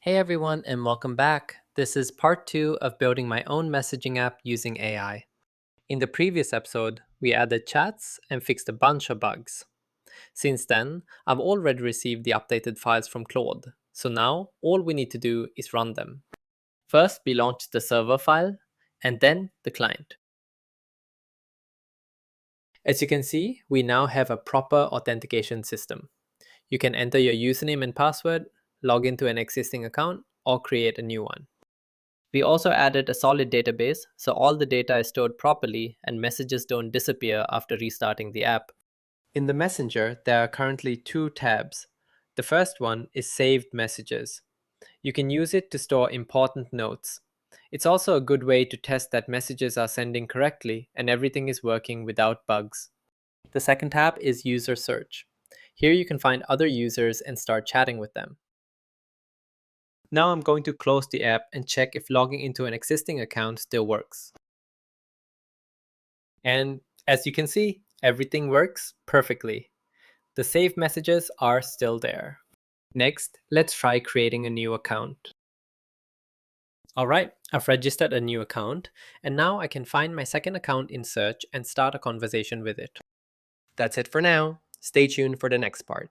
Hey everyone, and welcome back. This is part 2 of building my own messaging app using AI. In the previous episode, we added chats and fixed a bunch of bugs. Since then, I've already received the updated files from Claude, so now all we need to do is run them. First, we launch the server file, and then the client. As you can see, we now have a proper authentication system. You can enter your username and password, log into an existing account, or create a new one. We also added a solid database so all the data is stored properly and messages don't disappear after restarting the app. In the Messenger, there are currently two tabs. The first one is Saved Messages. You can use it to store important notes. It's also a good way to test that messages are sending correctly and everything is working without bugs. The second tab is User Search. Here you can find other users and start chatting with them. Now I'm going to close the app and check if logging into an existing account still works. And as you can see, everything works perfectly. The saved messages are still there. Next, let's try creating a new account. Alright, I've registered a new account, and now I can find my second account in search and start a conversation with it. That's it for now. Stay tuned for the next part.